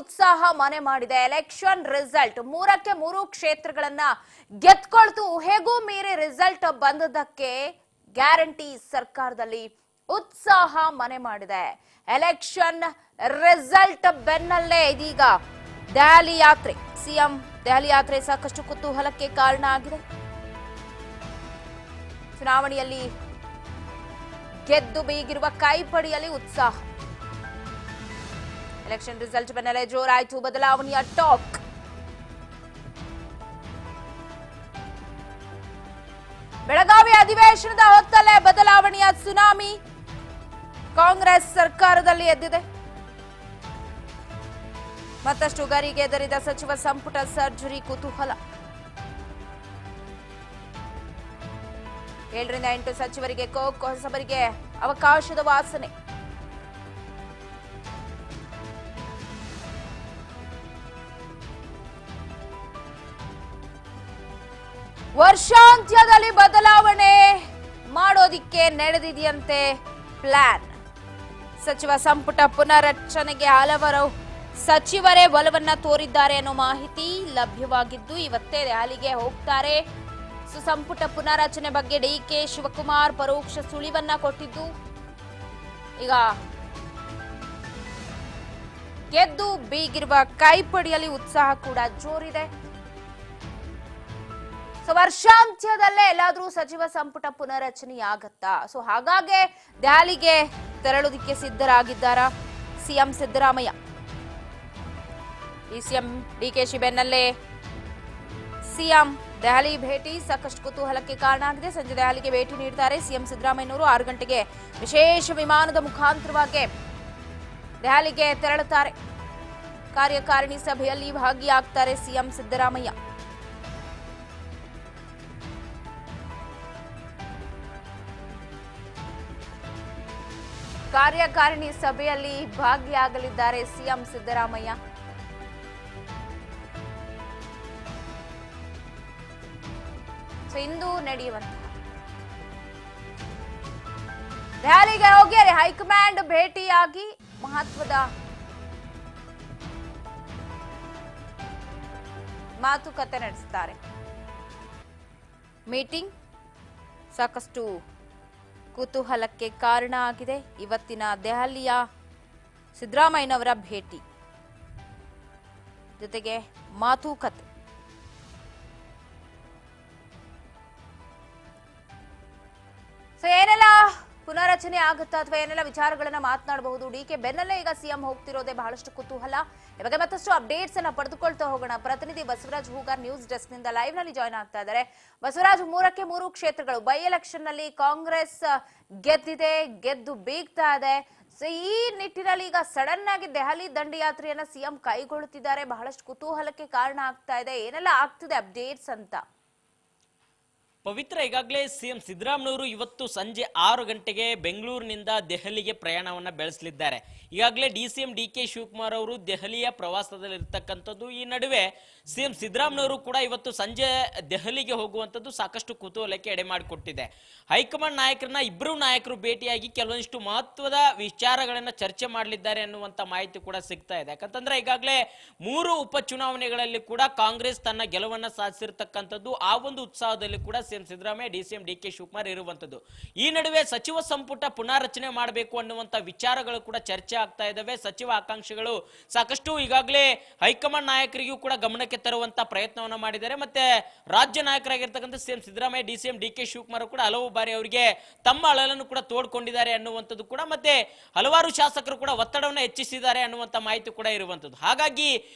ಉತ್ಸಾಹ ಮನೆ ಮಾಡಿದೆ. ಎಲೆಕ್ಷನ್ ರಿಸಲ್ಟ್ 3ಕ್ಕೆ 3 ಕ್ಷೇತ್ರಗಳನ್ನ ಗೆದ್ಕೊಳ್ತು. ಹೇಗೂ ಮೀರಿ ರಿಸಲ್ಟ್ ಬಂದದಕ್ಕೆ ಗ್ಯಾರಂಟಿ ಸರ್ಕಾರದಲ್ಲಿ ಉತ್ಸಾಹ ಮನೆ ಮಾಡಿದೆ. ಎಲೆಕ್ಷನ್ ರಿಸಲ್ಟ್ ಬೆನ್ನಲ್ಲೇ ಇದೀಗ ದೆಹಲಿ ಯಾತ್ರೆ, ಸಿಎಂ ದೆಹಲಿ ಯಾತ್ರೆ ಸಾಕಷ್ಟು ಕುತೂಹಲಕ್ಕೆ ಕಾರಣ ಆಗಿದೆ. ಚುನಾವಣೆಯಲ್ಲಿ ಗೆದ್ದು ಬೀಗಿರುವ ಕೈಪಡಿಯಲ್ಲಿ ಉತ್ಸಾಹ. ಎಲೆಕ್ಷನ್ ರಿಸಲ್ಟ್ ಬೆನ್ನಲ್ಲೇ ಜೋರಾಯಿತು ಬದಲಾವಣೆಯ ಟಾಕ್. ಬೆಳಗಾವಿ ಅಧಿವೇಶನದ ಹೊತ್ತಲ್ಲೇ ಬದಲಾವಣೆಯ ಸುನಾಮಿ ಕಾಂಗ್ರೆಸ್ ಸರ್ಕಾರದಲ್ಲಿ ಎದ್ದಿದೆ. ಮತ್ತಷ್ಟು ಗರಿಗೆ ಎದರಿದ ಸಚಿವ ಸಂಪುಟ ಸರ್ಜರಿ ಕುತೂಹಲ. 7 ರಿಂದ 8 ಸಚಿವರಿಗೆ ಹೊಸಬರಿಗೆ ಅವಕಾಶದ ವಾಸನೆ. ವರ್ಷಾಂತ್ಯದಲ್ಲಿ ಬದಲಾವಣೆ ಮಾಡೋದಿಕ್ಕೆ ನಡೆದಿದೆಯಂತೆ ಪ್ಲಾನ್. ಸಚಿವ ಸಂಪುಟ ಪುನರ್ರಚನೆಗೆ ಹಲವರು ಸಚಿವರೇ ಒಲವನ್ನ ತೋರಿದ್ದಾರೆ ಅನ್ನೋ ಮಾಹಿತಿ ಲಭ್ಯವಾಗಿದ್ದು ಇವತ್ತೇ ದೆಹಲಿಗೆ ಹೋಗ್ತಾರೆ. ಸಂಪುಟ ಪುನರ್ರಚನೆ ಬಗ್ಗೆ ಡಿಕೆ ಶಿವಕುಮಾರ್ ಪರೋಕ್ಷ ಸುಳಿವನ್ನ ಕೊಟ್ಟಿದ್ದು, ಈಗ ಗೆದ್ದು ಬೀಗಿರುವ ಕೈಪಡಿಯಲ್ಲಿ ಉತ್ಸಾಹ ಕೂಡ ಜೋರಿದೆ. ವರ್ಷಾಂತ್ಯದಲ್ಲೇ ಎಲ್ಲಾದ್ರೂ ಸಚಿವ ಸಂಪುಟ ಪುನರ್ರಚನೆ ಆಗತ್ತಾ? ಹಾಗಾಗಿ ದೆಹಲಿಗೆ ತೆರಳುವುದಕ್ಕೆ ಸಿದ್ಧರಾಗಿದ್ದಾರಾ ಸಿಎಂ ಸಿದ್ದರಾಮಯ್ಯ? ಈ ಸಿಎಂ ಡಿಕೆಶಿ ಬೆನ್ನಲ್ಲೇ ಸಿಎಂ ದೆಹಲಿ ಭೇಟಿ ಸಾಕಷ್ಟು ಕುತೂಹಲಕ್ಕೆ ಕಾರಣ ಆಗಿದೆ. ಸಂಜೆ ದೆಹಲಿಗೆ ಭೇಟಿ ನೀಡುತ್ತಾರೆ ಸಿಎಂ ಸಿದ್ದರಾಮಯ್ಯನವರು. 6 ಗಂಟೆಗೆ ವಿಶೇಷ ವಿಮಾನದ ಮುಖಾಂತರವಾಗಿ ದೆಹಲಿಗೆ ತೆರಳುತ್ತಾರೆ. ಕಾರ್ಯಕಾರಿಣಿ ಸಭೆಯಲ್ಲಿ ಭಾಗಿಯಾಗ್ತಾರೆ ಸಿಎಂ ಸಿದ್ದರಾಮಯ್ಯ. ಕಾರ್ಯಕಾರಿಣಿ ಸಭೆಯಲ್ಲಿ ಭಾಗಿಯಾಗಲಿದ್ದಾರೆ ಸಿಎಂ ಸಿದ್ದರಾಮಯ್ಯ. ಇಂದು ನಡೆಯುವಂತಹ ದೆಹಲಿಗೆ ಹೋಗಿ ಹೈಕಮಾಂಡ್ ಭೇಟಿಯಾಗಿ ಮಹತ್ವದ ಮಾತುಕತೆ ನಡೆಸುತ್ತಾರೆ. ಮೀಟಿಂಗ್ ಸಾಕಷ್ಟು ಕುತೂಹಲಕ್ಕೆ ಕಾರಣ ಆಗಿದೆ. ಇವತ್ತಿನ ದೆಹಲಿಯ ಸಿದ್ದರಾಮಯ್ಯನವರ ಭೇಟಿ ಜೊತೆಗೆ ಮಾತುಕತೆ. ಏನೆಲ್ಲ ಪುನರ್ರಚನೆ ಆಗುತ್ತಾ ಅಥವಾ ಏನೆಲ್ಲ ವಿಚಾರಗಳನ್ನ ಮಾತನಾಡಬಹುದು? ಡಿಕೆ ಬೆನ್ನಲ್ಲೇ ಈಗ ಸಿಎಂ ಹೋಗ್ತಿರೋದೇ ಬಹಳಷ್ಟು ಕುತೂಹಲ. ಈ ಬಗ್ಗೆ ಮತ್ತಷ್ಟು ಅಪ್ಡೇಟ್ಸ್ ಅನ್ನ ಪಡೆದುಕೊಳ್ತಾ ಹೋಗೋಣ. ಪ್ರತಿನಿಧಿ ಬಸವರಾಜ್ ಹೂಗಾರ್ ನ್ಯೂಸ್ ಡೆಸ್ಕ್ ನಿಂದ ಲೈವ್ ನಲ್ಲಿ ಜಾಯ್ನ್ ಆಗ್ತಾ ಇದ್ದಾರೆ. ಬಸವರಾಜ್, 3ಕ್ಕೆ 3 ಕ್ಷೇತ್ರಗಳು ಬೈ ಎಲೆಕ್ಷನ್ ನಲ್ಲಿ ಕಾಂಗ್ರೆಸ್ ಗೆದ್ದಿದೆ, ಗೆದ್ದು ಬೀಗ್ತಾ ಇದೆ. ಈ ನಿಟ್ಟಿನಲ್ಲಿ ಈಗ ಸಡನ್ ಆಗಿ ದೆಹಲಿ ದಂಡಯಾತ್ರೆಯನ್ನ ಸಿಎಂ ಕೈಗೊಳ್ಳುತ್ತಿದ್ದಾರೆ. ಬಹಳಷ್ಟು ಕುತೂಹಲಕ್ಕೆ ಕಾರಣ ಆಗ್ತಾ ಇದೆ. ಏನೆಲ್ಲ ಆಗ್ತಿದೆ ಅಪ್ಡೇಟ್ಸ್ ಅಂತ? ಪವಿತ್ರ, ಈಗಾಗಲೇ ಸಿಎಂ ಸಿದ್ದರಾಮಯ್ಯನವರು ಇವತ್ತು ಸಂಜೆ 6 ಗಂಟೆಗೆ ಬೆಂಗಳೂರಿನಿಂದ ದೆಹಲಿಗೆ ಪ್ರಯಾಣವನ್ನ ಬೆಳೆಸಲಿದ್ದಾರೆ. ಈಗಾಗಲೇ ಡಿಸಿಎಂ ಡಿಕೆ ಶಿವಕುಮಾರ್ ಅವರು ದೆಹಲಿಯ ಪ್ರವಾಸದಲ್ಲಿರ್ತಕ್ಕಂಥದ್ದು. ಈ ನಡುವೆ ಸಿಎಂ ಸಿದ್ದರಾಮಯ್ಯನವರು ಕೂಡ ಇವತ್ತು ಸಂಜೆ ದೆಹಲಿಗೆ ಹೋಗುವಂಥದ್ದು ಸಾಕಷ್ಟು ಕುತೂಹಲಕ್ಕೆ ಎಡೆ ಮಾಡಿಕೊಟ್ಟಿದೆ. ಹೈಕಮಾಂಡ್ ನಾಯಕರನ್ನ ಇಬ್ಬರು ನಾಯಕರು ಭೇಟಿಯಾಗಿ ಕೆಲವೊಂದಿಷ್ಟು ಮಹತ್ವದ ವಿಚಾರಗಳನ್ನ ಚರ್ಚೆ ಮಾಡಲಿದ್ದಾರೆ ಅನ್ನುವಂಥ ಮಾಹಿತಿ ಕೂಡ ಸಿಗ್ತಾ ಇದೆ. ಯಾಕಂತಂದ್ರೆ ಈಗಾಗಲೇ 3 ಉಪಚುನಾವಣೆಗಳಲ್ಲಿ ಕೂಡ ಕಾಂಗ್ರೆಸ್ ತನ್ನ ಗೆಲುವನ್ನ ಸಾಧಿಸಿರ್ತಕ್ಕಂಥದ್ದು. ಆ ಒಂದು ಉತ್ಸಾಹದಲ್ಲಿ ಕೂಡ CM Siddaramaiah, DCM D K Shivakumar ಇರುವಂತದ್ದು. ಈ ನಡುವೆ ಸಚಿವ ಸಂಪುಟ ಪುನರ್ರಚನೆ ಮಾಡಬೇಕು ಅನ್ನುವಂತ ವಿಚಾರಗಳು ಕೂಡ ಚರ್ಚೆ ಆಗ್ತಾ ಇದಾವೆ. ಸಚಿವ ಆಕಾಂಕ್ಷಿಗಳು ಸಾಕಷ್ಟು ಈಗಾಗಲೇ ಹೈಕಮಾಂಡ್ ನಾಯಕರಿಗೂ ಕೂಡ ಗಮನಕ್ಕೆ ತರುವಂತ ಪ್ರಯತ್ನವನ್ನ ಮಾಡಿದ್ದಾರೆ. ಮತ್ತೆ ರಾಜ್ಯ ನಾಯಕರಾಗಿರ್ತಕ್ಕಂಥ CM Siddaramaiah, DCM D K Shivakumar ಕೂಡ ಹಲವು ಬಾರಿ ಅವರಿಗೆ ತಮ್ಮ ಅಳಲನ್ನು ಕೂಡ ತೋಡ್ಕೊಂಡಿದ್ದಾರೆ ಅನ್ನುವಂಥದ್ದು ಕೂಡ, ಮತ್ತೆ ಹಲವಾರು ಶಾಸಕರು ಕೂಡ ಒತ್ತಡವನ್ನು ಹೆಚ್ಚಿಸಿದ್ದಾರೆ ಅನ್ನುವಂತ ಮಾಹಿತಿ ಕೂಡ ಇರುವಂತದ್ದು. ಹಾಗಾಗಿ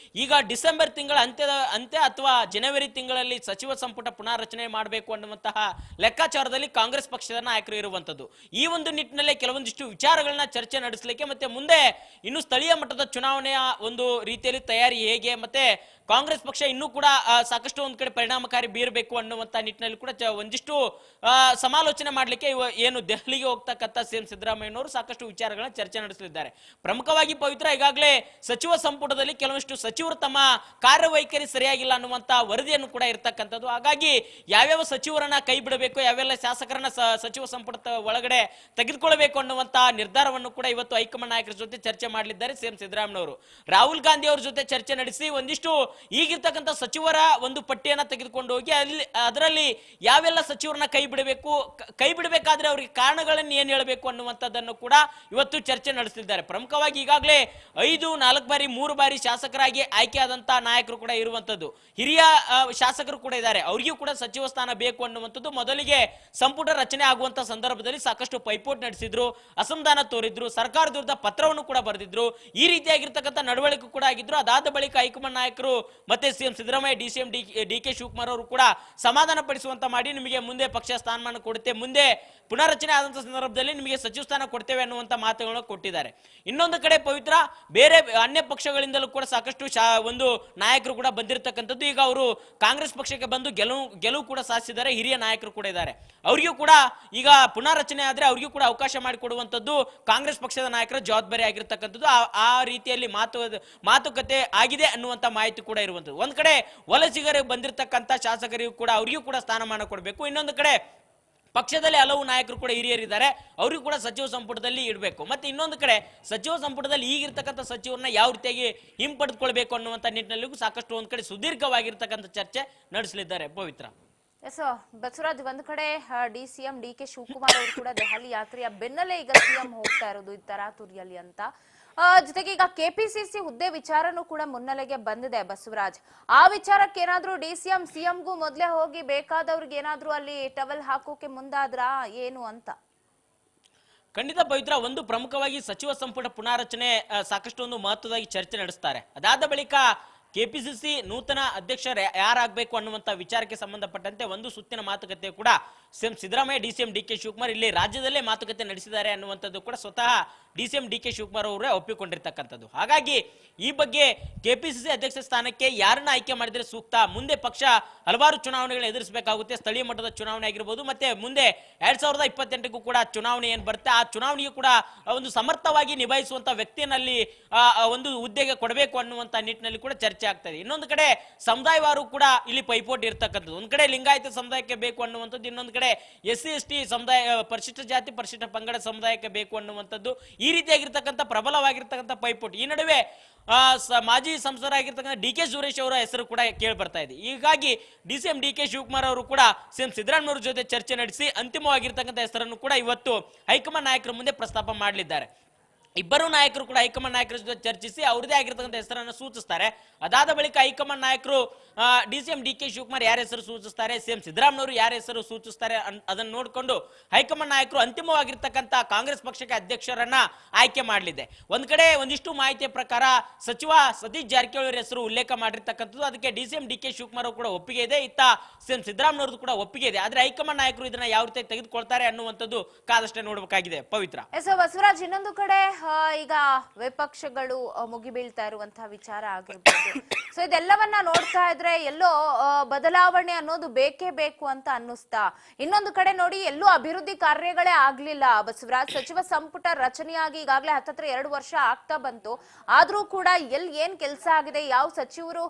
ಈಗ ಡಿಸೆಂಬರ್ ತಿಂಗಳ ಅಂತ್ಯ ಅಥವಾ ಜನವರಿ ತಿಂಗಳಲ್ಲಿ ಸಚಿವ ಸಂಪುಟ ಪುನರ್ರಚನೆ ಮಾಡಬೇಕು ಅನ್ನುವಂತಹ ಲೆಕ್ಕಾಚಾರದಲ್ಲಿ ಕಾಂಗ್ರೆಸ್ ಪಕ್ಷದ ನಾಯಕರು ಇರುವಂತದ್ದು. ಈ ಒಂದು ನಿಟ್ಟಿನಲ್ಲಿ ಕೆಲವೊಂದಿಷ್ಟು ವಿಚಾರಗಳನ್ನ ಚರ್ಚೆ ನಡೆಸಲಿಕ್ಕೆ, ಮತ್ತೆ ಮುಂದೆ ಇನ್ನು ಸ್ಥಳೀಯ ಮಟ್ಟದ ಚುನಾವಣೆಯ ಒಂದು ರೀತಿಯಲ್ಲಿ ತಯಾರಿ ಹೇಗೆ, ಮತ್ತೆ ಕಾಂಗ್ರೆಸ್ ಪಕ್ಷ ಇನ್ನೂ ಕೂಡ ಸಾಕಷ್ಟು ಒಂದ್ ಕಡೆ ಪರಿಣಾಮಕಾರಿ ಬೀರಬೇಕು ಅನ್ನುವಂತ ನಿಟ್ಟಿನಲ್ಲಿ ಕೂಡ ಒಂದಿಷ್ಟು ಸಮಾಲೋಚನೆ ಮಾಡ್ಲಿಕ್ಕೆ ಏನು ದೆಹಲಿಗೆ ಹೋಗ್ತಕ್ಕಂಥ ಸಿಎಂ ಸಿದ್ದರಾಮಯ್ಯನವರು ಸಾಕಷ್ಟು ವಿಚಾರಗಳನ್ನ ಚರ್ಚೆ ನಡೆಸಲಿದ್ದಾರೆ. ಪ್ರಮುಖವಾಗಿ ಪವಿತ್ರ ಈಗಾಗಲೇ ಸಚಿವ ಸಂಪುಟದಲ್ಲಿ ಕೆಲವಷ್ಟು ಸಚಿವರು ತಮ್ಮ ಕಾರ್ಯವೈಖರಿ ಸರಿಯಾಗಿಲ್ಲ ಅನ್ನುವಂತ ವರದಿಯನ್ನು ಕೂಡ ಇರತಕ್ಕಂಥದ್ದು. ಹಾಗಾಗಿ ಯಾವ್ಯಾವ ಸಚಿವರನ್ನ ಕೈ ಬಿಡಬೇಕು, ಯಾವೆಲ್ಲ ಶಾಸಕರನ್ನ ಸಚಿವ ಸಂಪುಟದ ಒಳಗಡೆ ತೆಗೆದುಕೊಳ್ಳಬೇಕು ಅನ್ನುವಂತ ನಿರ್ಧಾರವನ್ನು ಕೂಡ ಇವತ್ತು ಹೈಕಮಾಂಡ್ ನಾಯಕರ ಜೊತೆ ಚರ್ಚೆ ಮಾಡಲಿದ್ದಾರೆ ಸಿಎಂ ಸಿದ್ದರಾಮಯ್ಯನವರು. ರಾಹುಲ್ ಗಾಂಧಿ ಅವರ ಜೊತೆ ಚರ್ಚೆ ನಡೆಸಿ ಒಂದಿಷ್ಟು ಈಗಿರ್ತಕ್ಕಂಥ ಸಚಿವರ ಒಂದು ಪಟ್ಟಿಯನ್ನ ತೆಗೆದುಕೊಂಡು ಹೋಗಿ ಅದರಲ್ಲಿ ಯಾವೆಲ್ಲ ಸಚಿವರನ್ನ ಕೈ ಬಿಡಬೇಕಾದ್ರೆ ಅವರಿಗೆ ಕಾರಣಗಳನ್ನು ಏನ್ ಹೇಳಬೇಕು ಅನ್ನುವಂಥದ್ದನ್ನು ಕೂಡ ಇವತ್ತು ಚರ್ಚೆ ನಡೆಸಲಿದ್ದಾರೆ. ಪ್ರಮುಖವಾಗಿ ಈಗಾಗಲೇ 4 ಬಾರಿ 3 ಬಾರಿ ಶಾಸಕರಾಗಿ ಆಯ್ಕೆಯಾದಂತ ನಾಯಕರು ಕೂಡ ಇರುವಂತದ್ದು, ಹಿರಿಯ ಶಾಸಕರು ಕೂಡ ಇದ್ದಾರೆ. ಅವರಿಗೂ ಕೂಡ ಸಚಿವ ಸ್ಥಾನ ಬೇಕು ಅನ್ನುವಂಥದ್ದು ಮೊದಲಿಗೆ ಸಂಪುಟ ರಚನೆ ಆಗುವಂತ ಸಂದರ್ಭದಲ್ಲಿ ಸಾಕಷ್ಟು ಪೈಪೋಟಿ ನಡೆಸಿದ್ರು, ಅಸಮಾಧಾನ ತೋರಿದ್ರು, ಸರ್ಕಾರದ ವಿರುದ್ಧ ಪತ್ರವನ್ನು ಕೂಡ ಬರೆದಿದ್ರು. ಈ ರೀತಿಯಾಗಿರ್ತಕ್ಕಂಥ ನಡವಳಿಕೆ ಕೂಡ ಆಗಿದ್ರು. ಅದಾದ ಬಳಿಕ ಹೈಕಮಾಂಡ್ ನಾಯಕರು ಮತ್ತೆ CM Siddaramaiah, D K Shivakumar ಅವರು ಕೂಡ ಸಮಾಧಾನ ಪಡಿಸುವಂತ ಮಾಡಿ ನಿಮಗೆ ಮುಂದೆ ಪಕ್ಷ ಸ್ಥಾನಮಾನ ಕೊಡುತ್ತೆ, ಮುಂದೆ ಪುನರ್ರಚನೆ ಆದಂತ ಸಂದರ್ಭದಲ್ಲಿ ನಿಮಗೆ ಸಚಿವ ಸ್ಥಾನ ಕೊಡ್ತೇವೆ ಅನ್ನುವಂತ ಮಾತುಗಳನ್ನು ಕೊಟ್ಟಿದ್ದಾರೆ. ಇನ್ನೊಂದು ಕಡೆ ಪವಿತ್ರ ಬೇರೆ ಅನ್ಯ ಪಕ್ಷಗಳಿಂದಲೂ ಕೂಡ ಸಾಕಷ್ಟು ಒಂದು ನಾಯಕರು ಕೂಡ ಬಂದಿರತಕ್ಕಂಥದ್ದು. ಈಗ ಅವರು ಕಾಂಗ್ರೆಸ್ ಪಕ್ಷಕ್ಕೆ ಬಂದು ಗೆಲುವು ಕೂಡ ಸಾಧಿಸಿದ್ದಾರೆ. ಹಿರಿಯ ನಾಯಕರು ಕೂಡ ಇದ್ದಾರೆ. ಅವರಿಗೂ ಕೂಡ ಈಗ ಪುನರ್ರಚನೆ ಆದ್ರೆ ಅವರಿಗೂ ಕೂಡ ಅವಕಾಶ ಮಾಡಿಕೊಡುವಂತದ್ದು ಕಾಂಗ್ರೆಸ್ ಪಕ್ಷದ ನಾಯಕರ ಜವಾಬ್ದಾರಿ ಆಗಿರ್ತಕ್ಕಂಥದ್ದು. ಆ ರೀತಿಯಲ್ಲಿ ಮಾತುಕತೆ ಆಗಿದೆ ಅನ್ನುವಂತ ಮಾಹಿತಿ ಕೂಡ ಇರುವಂತದ್ದು. ಒಂದ್ ಕಡೆ ವಲಸಿಗರಿಗೆ ಬಂದಿರತಕ್ಕಂತ ಶಾಸಕರಿಗೂ ಕೂಡ ಅವರಿಗೂ ಕೂಡ ಸ್ಥಾನಮಾನ ಕೊಡಬೇಕು. ಇನ್ನೊಂದು ಕಡೆ ಪಕ್ಷದಲ್ಲಿ ಹಲವು ನಾಯಕರು ಕೂಡ ಹಿರಿಯರಿದ್ದಾರೆ, ಅವರಿಗೂ ಕೂಡ ಸಚಿವ ಸಂಪುಟದಲ್ಲಿ ಇಡಬೇಕು. ಮತ್ತೆ ಇನ್ನೊಂದು ಕಡೆ ಸಚಿವ ಸಂಪುಟದಲ್ಲಿ ಈಗಿರ್ತಕ್ಕಂಥ ಸಚಿವರನ್ನ ಯಾವ ರೀತಿಯಾಗಿ ಹಿಂಪಡೆದುಕೊಳ್ಬೇಕು ಅನ್ನುವಂಥ ನಿಟ್ಟಿನಲ್ಲಿಗೂ ಸಾಕಷ್ಟು ಒಂದ್ ಕಡೆ ಸುದೀರ್ಘವಾಗಿರ್ತಕ್ಕಂಥ ಚರ್ಚೆ ನಡೆಸಲಿದ್ದಾರೆ. ಪವಿತ್ರ ಎಸ್ ಬಸವರಾಜ್, ಒಂದ್ ಕಡೆ ಸಿಎಂ ಡಿ ಕೆ ಶಿವಕುಮಾರ್ ಅವರು ಕೂಡ ದೆಹಲಿ ಯಾತ್ರೆಯ ಬೆನ್ನಲ್ಲೇ ಈಗ ಸಿಎಂ ಹೋಗ್ತಾ ಇರೋದು ತರಾತುರಿಯಲ್ಲಿ ಅಂತ. ಜೊತೆಗೆ ಈಗ ಕೆಪಿಸಿಸಿ ಹುದ್ದೆ ವಿಚಾರನೂ ಕೂಡ ಮುನ್ನೆಲೆಗೆ ಬಂದಿದೆ ಬಸವರಾಜ್. ಆ ವಿಚಾರಕ್ಕೆ ಏನಾದ್ರೂ ಸಿಎಂಗೂ ಮೊದಲೇ ಹೋಗಿ ಬೇಕಾದವ್ರಿಗೆ ಏನಾದ್ರೂ ಅಲ್ಲಿ ಟವಲ್ ಹಾಕೋಕೆ ಮುಂದಾದ್ರ ಏನು ಅಂತ? ಖಂಡಿತ ಪವಿತ್ರ, ಒಂದು ಪ್ರಮುಖವಾಗಿ ಸಚಿವ ಸಂಪುಟ ಪುನಾರಚನೆ ಸಾಕಷ್ಟು ಒಂದು ಮಹತ್ವದಾಗಿ ಚರ್ಚೆ ನಡೆಸ್ತಾರೆ. ಅದಾದ ಬಳಿಕ ಕೆಪಿಸಿಸಿ ನೂತನ ಅಧ್ಯಕ್ಷರು ಯಾರಾಗಬೇಕು ಅನ್ನುವಂತ ವಿಚಾರಕ್ಕೆ ಸಂಬಂಧಪಟ್ಟಂತೆ ಒಂದು ಸುತ್ತಿನ ಮಾತುಕತೆ ಕೂಡ CM Siddaramaiah, D K Shivakumar ಇಲ್ಲಿ ರಾಜ್ಯದಲ್ಲೇ ಮಾತುಕತೆ ನಡೆಸಿದ್ದಾರೆ ಅನ್ನುವಂಥದ್ದು ಕೂಡ ಸ್ವತಃ ಡಿ ಕೆ ಶಿವಕುಮಾರ್ ಅವರೇ ಒಪ್ಪಿಕೊಂಡಿರ್ತಕ್ಕಂಥದ್ದು. ಹಾಗಾಗಿ ಈ ಬಗ್ಗೆ ಕೆಪಿಸಿಸಿ ಅಧ್ಯಕ್ಷ ಸ್ಥಾನಕ್ಕೆ ಯಾರನ್ನ ಆಯ್ಕೆ ಮಾಡಿದ್ರೆ ಸೂಕ್ತ, ಮುಂದೆ ಪಕ್ಷ ಹಲವಾರು ಚುನಾವಣೆಗಳು ಎದುರಿಸಬೇಕಾಗುತ್ತೆ, ಸ್ಥಳೀಯ ಮಟ್ಟದ ಚುನಾವಣೆ ಆಗಿರ್ಬೋದು, ಮತ್ತೆ ಮುಂದೆ 2028ಕ್ಕೂ ಕೂಡ ಚುನಾವಣೆ ಏನ್ ಬರುತ್ತೆ ಆ ಚುನಾವಣೆಯು ಕೂಡ ಒಂದು ಸಮರ್ಥವಾಗಿ ನಿಭಾಯಿಸುವಂತ ವ್ಯಕ್ತಿಯಲ್ಲಿ ಒಂದು ಹುದ್ದೆಗೆ ಕೊಡಬೇಕು ಅನ್ನುವಂತ ನಿಟ್ಟಿನಲ್ಲಿ ಕೂಡ ಚರ್ಚೆ ಆಗ್ತದೆ. ಇನ್ನೊಂದು ಕಡೆ ಸಮುದಾಯವಾರು ಕೂಡ ಇಲ್ಲಿ ಪೈಪೋಟಿ ಇರ್ತಕ್ಕಂಥದ್ದು. ಒಂದ್ ಕಡೆ ಲಿಂಗಾಯತ ಸಮುದಾಯಕ್ಕೆ ಬೇಕು ಅನ್ನುವಂಥದ್ದು, ಇನ್ನೊಂದು ಕಡೆ SC ST ಸಮುದಾಯ, ಪರಿಶಿಷ್ಟ ಜಾತಿ ಪರಿಶಿಷ್ಟ ಪಂಗಡ ಸಮುದಾಯಕ್ಕೆ ಬೇಕು ಅನ್ನುವಂಥದ್ದು. ಈ ರೀತಿಯಾಗಿರ್ತಕ್ಕಂಥ ಪ್ರಬಲವಾಗಿರ್ತಕ್ಕಂಥ ಪೈಪೋಟಿ. ಈ ನಡುವೆ ಮಾಜಿ ಸಂಸದರಾಗಿರ್ತಕ್ಕಂಥ DK ಸುರೇಶ್ ಅವರ ಹೆಸರು ಕೂಡ ಕೇಳಿ ಬರ್ತಾ ಇದೆ. ಹೀಗಾಗಿ DK ಶಿವಕುಮಾರ್ ಅವರು ಕೂಡ ಸಿಎಂ ಸಿದ್ದರಾಮಯ್ಯ ಜೊತೆ ಚರ್ಚೆ ನಡೆಸಿ ಅಂತಿಮವಾಗಿರ್ತಕ್ಕಂಥ ಹೆಸರನ್ನು ಕೂಡ ಇವತ್ತು ಹೈಕಮಾಂಡ್ ನಾಯಕರ ಮುಂದೆ ಪ್ರಸ್ತಾಪ ಮಾಡಲಿದ್ದಾರೆ. ಇಬ್ಬರು ನಾಯಕರು ಕೂಡ ಹೈಕಮಾಂಡ್ ನಾಯಕರ ಜೊತೆ ಚರ್ಚಿಸಿ ಅವರದೇ ಆಗಿರ್ತಕ್ಕಂಥ ಹೆಸರನ್ನು ಸೂಚಿಸ್ತಾರೆ. ಅದಾದ ಬಳಿಕ ಹೈಕಮಾಂಡ್ ನಾಯಕರು DK ಶಿವಕುಮಾರ್ ಯಾರ ಹೆಸರು ಸೂಚಿಸ್ತಾರೆ, ಸಿಎಂ ಸಿದ್ದರಾಮಯ್ಯವರು ಯಾರ ಹೆಸರು ಸೂಚಿಸ್ತಾರೆ ಅದನ್ನು ನೋಡಿಕೊಂಡು ಹೈಕಮಾಂಡ್ ನಾಯಕರು ಅಂತಿಮವಾಗಿರ್ತಕ್ಕಂಥ ಕಾಂಗ್ರೆಸ್ ಪಕ್ಷಕ್ಕೆ ಅಧ್ಯಕ್ಷರನ್ನ ಆಯ್ಕೆ ಮಾಡಲಿದೆ. ಒಂದ್ ಕಡೆ ಒಂದಿಷ್ಟು ಮಾಹಿತಿಯ ಪ್ರಕಾರ ಸಚಿವ ಸತೀಶ್ ಜಾರಕಿಹೊಳಿ ಹೆಸರು ಉಲ್ಲೇಖ ಮಾಡಿರ್ತಕ್ಕಂಥದ್ದು. ಅದಕ್ಕೆ DK ಶಿವಕುಮಾರ್ ಕೂಡ ಒಪ್ಪಿಗೆ ಇದೆ, ಇತ್ತ ಸಿಎಂ ಸಿದ್ದರಾಮಯ್ಯವ್ರದ್ದು ಕೂಡ ಒಪ್ಪಿಗೆ ಇದೆ. ಆದ್ರೆ ಹೈಕಮಾಂಡ್ ನಾಯಕರು ಇದನ್ನ ಯಾವ ರೀತಿ ತೆಗೆದುಕೊಳ್ತಾರೆ ಅನ್ನುವಂಥದ್ದು ಕಾದಷ್ಟೇ ನೋಡಬೇಕಾಗಿದೆ. ಪವಿತ್ರ ಬಸವರಾಜ್, ಇನ್ನೊಂದು ಕಡೆ ಈಗ ವಿಪಕ್ಷಗಳು ಮುಗಿಬೀಳ್ತಾ ಇರುವಂತಹ ವಿಚಾರ ಆಗಿರ್ಬೋದು. ಸೊ ಇದೆಲ್ಲವನ್ನ ನೋಡ್ತಾ ಇದ್ರೆ ಎಲ್ಲೋ ಬದಲಾವಣೆ ಅನ್ನೋದು ಬೇಕೇ ಬೇಕು ಅಂತ ಅನ್ನಿಸ್ತಾ, ಇನ್ನೊಂದು ಕಡೆ ನೋಡಿ ಎಲ್ಲೂ ಅಭಿವೃದ್ಧಿ ಕಾರ್ಯಗಳೇ ಆಗ್ಲಿಲ್ಲ ಬಸವರಾಜ್. ಸಚಿವ ಸಂಪುಟ ರಚನೆಯಾಗಿ ಈಗಾಗಲೇ 2 ವರ್ಷ ಆಗ್ತಾ ಬಂತು. ಆದ್ರೂ ಕೂಡ ಏನ್ ಕೆಲಸ ಆಗಿದೆ, ಯಾವ ಸಚಿವರು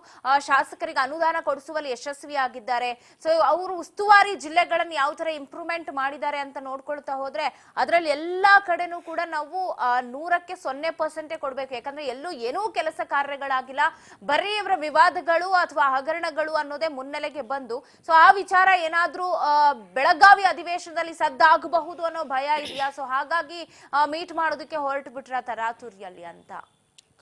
ಶಾಸಕರಿಗೆ ಅನುದಾನ ಕೊಡಿಸುವಲ್ಲಿ ಯಶಸ್ವಿಯಾಗಿದ್ದಾರೆ, ಸೊ ಅವರು ಉಸ್ತುವಾರಿ ಜಿಲ್ಲೆಗಳನ್ನು ಯಾವ ತರ ಇಂಪ್ರೂವ್ಮೆಂಟ್ ಮಾಡಿದ್ದಾರೆ ಅಂತ ನೋಡ್ಕೊಳ್ತಾ ಹೋದ್ರೆ ಅದರಲ್ಲಿ ಎಲ್ಲಾ ಕಡೆನೂ ಕೂಡ ನಾವು 100ಕ್ಕೆ 0% ಕೊಡ್ಬೇಕು. ಯಾಕಂದ್ರೆ ಎಲ್ಲೂ ಏನೂ ಕೆಲಸ ಕಾರ್ಯಗಳಾಗಿಲ್ಲ, ಬರೀ ಇವರ ವಿವಾದಗಳು ಅಥವಾ ಹಗರಣಗಳು ಅನ್ನೋದೇ ಮುನ್ನೆಲೆಗೆ ಬಂದು. ಸೊ ಆ ವಿಚಾರ ಏನಾದ್ರೂ ಬೆಳಗಾವಿ ಅಧಿವೇಶನದಲ್ಲಿ ಸದ್ದಾಗಬಹುದು ಅನ್ನೋ ಭಯ ಇದೆಯಾ? ಸೊ ಹಾಗಾಗಿ ಮೀಟ್ ಮಾಡೋದಕ್ಕೆ ಹೊರಟು ಬಿಟ್ರ ತರಾತುರಿಯಲ್ಲಿ ಅಂತ?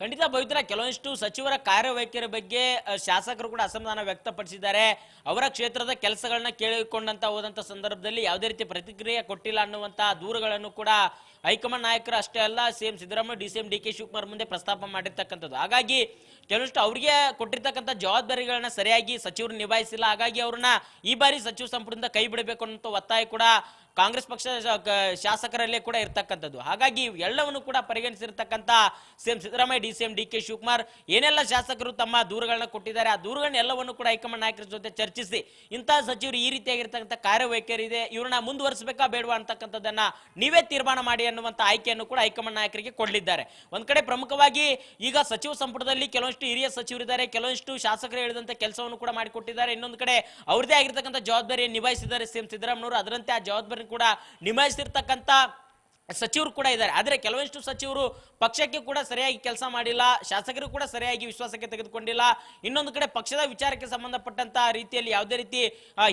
ಖಂಡಿತ ಪವಿತ್ರ, ಕೆಲವೊಂದಿಷ್ಟು ಸಚಿವರ ಕಾರ್ಯವೈಖರಿ ಬಗ್ಗೆ ಶಾಸಕರು ಕೂಡ ಅಸಮಾಧಾನ ವ್ಯಕ್ತಪಡಿಸಿದ್ದಾರೆ. ಅವರ ಕ್ಷೇತ್ರದ ಕೆಲಸಗಳನ್ನ ಕೇಳಿಕೊಂಡಂತ ಹೋದಂತ ಸಂದರ್ಭದಲ್ಲಿ ಯಾವುದೇ ರೀತಿ ಪ್ರತಿಕ್ರಿಯೆ ಕೊಟ್ಟಿಲ್ಲ ಅನ್ನುವಂತ ದೂರುಗಳನ್ನು ಕೂಡ ಹೈಕಮಾಂಡ್ ನಾಯಕರು ಅಷ್ಟೇ ಅಲ್ಲ ಸಿಎಂ ಸಿದ್ದರಾಮಯ್ಯ, DK ಶಿವಕುಮಾರ್ ಮುಂದೆ ಪ್ರಸ್ತಾಪ ಮಾಡಿರ್ತಕ್ಕಂಥದ್ದು. ಹಾಗಾಗಿ ಕೆಲವಷ್ಟು ಅವರಿಗೆ ಕೊಟ್ಟಿರ್ತಕ್ಕಂಥ ಜವಾಬ್ದಾರಿಗಳನ್ನ ಸರಿಯಾಗಿ ಸಚಿವರು ನಿಭಾಯಿಸಿಲ್ಲ. ಹಾಗಾಗಿ ಅವ್ರನ್ನ ಈ ಬಾರಿ ಸಚಿವ ಸಂಪುಟದಿಂದ ಕೈ ಬಿಡಬೇಕು ಅನ್ನೋ ಒತ್ತಾಯ ಕೂಡ ಕಾಂಗ್ರೆಸ್ ಪಕ್ಷ ಶಾಸಕರಲ್ಲೇ ಕೂಡ ಇರ್ತಕ್ಕಂಥದ್ದು. ಹಾಗಾಗಿ ಎಲ್ಲವನ್ನು ಕೂಡ ಪರಿಗಣಿಸಿರ್ತಕ್ಕಂಥ CM Siddaramaiah, DCM DK Shivakumar ಏನೆಲ್ಲ ಶಾಸಕರು ತಮ್ಮ ದೂರುಗಳನ್ನ ಕೊಟ್ಟಿದ್ದಾರೆ, ಆ ದೂರುಗಳನ್ನ ಎಲ್ಲವನ್ನು ಕೂಡ ಹೈಕಮಾಂಡ್ ನಾಯಕರ ಜೊತೆ ಚರ್ಚಿಸಿ ಇಂತಹ ಸಚಿವರು ಈ ರೀತಿಯಾಗಿರ್ತಕ್ಕಂಥ ಕಾರ್ಯವೈಖರಿ ಇದೆ, ಇವ್ರನ್ನ ಮುಂದುವರಿಸಬೇಕಾ ಬೇಡವಾ ಅಂತಕ್ಕಂಥದ್ದನ್ನ ನೀವೇ ತೀರ್ಮಾನ ಮಾಡಿ ಅನ್ನುವಂಥ ಆಯ್ಕೆಯನ್ನು ಕೂಡ ಹೈಕಮಾಂಡ್ ನಾಯಕರಿಗೆ ಕೊಡಲಿದ್ದಾರೆ. ಒಂದ್ ಕಡೆ ಪ್ರಮುಖವಾಗಿ ಈಗ ಸಚಿವ ಸಂಪುಟದಲ್ಲಿ ಕೆಲವಷ್ಟು ಹಿರಿಯ ಸಚಿವರಿದ್ದಾರೆ, ಕೆಲವಷ್ಟು ಶಾಸಕರು ಹೇಳಿದಂತ ಕೆಲಸವನ್ನು ಕೂಡ ಮಾಡಿಕೊಟ್ಟಿದ್ದಾರೆ. ಇನ್ನೊಂದು ಕಡೆ ಅವ್ರದೇ ಆಗಿರ್ತಕ್ಕಂಥ ಜವಾಬ್ದಾರಿಯನ್ನು ನಿಭಾಯಿಸಿದ್ದಾರೆ ಸಿಎಂ ಸಿದ್ದರಾಮಯ್ಯವರು. ಅದರಂತೆ ಆ ಜವಾಬ್ದಾರಿ ಕೂಡ ನಿಭಾಯಿಸಿರ್ತಕ್ಕಂಥ ಸಚಿವರು ಕೂಡ ಇದ್ದಾರೆ. ಆದರೆ ಕೆಲವಷ್ಟು ಸಚಿವರು ಪಕ್ಷಕ್ಕೆ ಕೂಡ ಸರಿಯಾಗಿ ಕೆಲಸ ಮಾಡಿಲ್ಲ, ಶಾಸಕರು ಕೂಡ ಸರಿಯಾಗಿ ವಿಶ್ವಾಸಕ್ಕೆ ತೆಗೆದುಕೊಂಡಿಲ್ಲ. ಇನ್ನೊಂದು ಕಡೆ ಪಕ್ಷದ ವಿಚಾರಕ್ಕೆ ಸಂಬಂಧಪಟ್ಟಂತ ರೀತಿಯಲ್ಲಿ ಯಾವುದೇ ರೀತಿ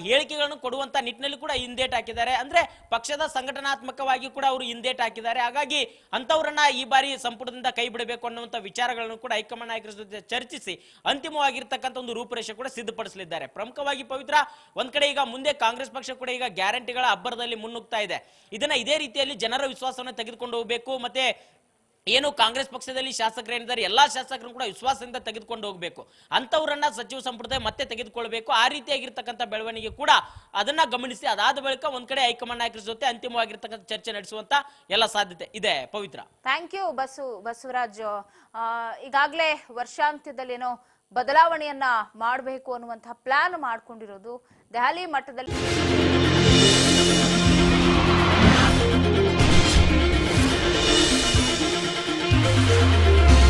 ಹೇಳಿಕೆಗಳನ್ನು ಕೊಡುವಂತ ನಿಟ್ಟಿನಲ್ಲಿ ಕೂಡ ಹಿಂದೇಟ್ ಹಾಕಿದ್ದಾರೆ. ಅಂದ್ರೆ ಪಕ್ಷದ ಸಂಘಟನಾತ್ಮಕವಾಗಿ ಕೂಡ ಅವರು ಹಿಂದೇಟ್ ಹಾಕಿದ್ದಾರೆ. ಹಾಗಾಗಿ ಅಂತವರನ್ನ ಈ ಬಾರಿ ಸಂಪುಟದಿಂದ ಕೈ ಬಿಡಬೇಕು ಅನ್ನುವಂತ ವಿಚಾರಗಳನ್ನು ಕೂಡ ಹೈಕಮಾಂಡ್ ನಾಯಕರ ಜೊತೆ ಚರ್ಚಿಸಿ ಅಂತಿಮವಾಗಿರ್ತಕ್ಕಂಥ ಒಂದು ರೂಪರೇಷೆ ಕೂಡ ಸಿದ್ಧಪಡಿಸಲಿದ್ದಾರೆ. ಪ್ರಮುಖವಾಗಿ ಪವಿತ್ರ, ಒಂದ್ ಕಡೆ ಈಗ ಮುಂದೆ ಕಾಂಗ್ರೆಸ್ ಪಕ್ಷ ಕೂಡ ಈಗ ಗ್ಯಾರಂಟಿಗಳ ಅಬ್ಬರದಲ್ಲಿ ಮುನ್ನುಗ್ತಾ ಇದೆ. ಇದನ್ನ ಇದೇ ರೀತಿಯಲ್ಲಿ ಜನರ ವಿಶ್ವಾಸವನ್ನು ತೆಗೆದುಕೊಂಡು ಹೋಗಬೇಕು. ಮತ್ತೆ ಏನು ಕಾಂಗ್ರೆಸ್ ಪಕ್ಷದಲ್ಲಿ ಶಾಸಕರು ಏನಿದ್ದಾರೆ ಎಲ್ಲಾ ಶಾಸಕರು ಕೂಡ ವಿಶ್ವಾಸದಿಂದ ತೆಗೆದುಕೊಂಡು ಹೋಗಬೇಕು, ಅಂತವರನ್ನ ಸಚಿವ ಸಂಪುಟ ಮತ್ತೆ ತೆಗೆದುಕೊಳ್ಬೇಕು. ಆ ರೀತಿಯಾಗಿರ್ತಕ್ಕಂಥ ಬೆಳವಣಿಗೆ ಕೂಡ ಅದನ್ನ ಗಮನಿಸಿ ಅದಾದ ಬಳಿಕ ಒಂದ್ ಕಡೆ ಹೈಕಮಾಂಡ್ ನಾಯಕರ ಜೊತೆ ಅಂತಿಮವಾಗಿರ್ತಕ್ಕಂಥ ಚರ್ಚೆ ನಡೆಸುವಂತ ಎಲ್ಲ ಸಾಧ್ಯತೆ ಇದೆ. ಪವಿತ್ರ, ಥ್ಯಾಂಕ್ ಯು ಬಸವರಾಜ್. ಈಗಾಗಲೇ ವರ್ಷಾಂತ್ಯದಲ್ಲಿ ಏನೋ ಬದಲಾವಣೆಯನ್ನ ಮಾಡಬೇಕು ಅನ್ನುವಂತಹ ಪ್ಲಾನ್ ಮಾಡ್ಕೊಂಡಿರೋದು ದೆಹಲಿ ಮಟ್ಟದಲ್ಲಿ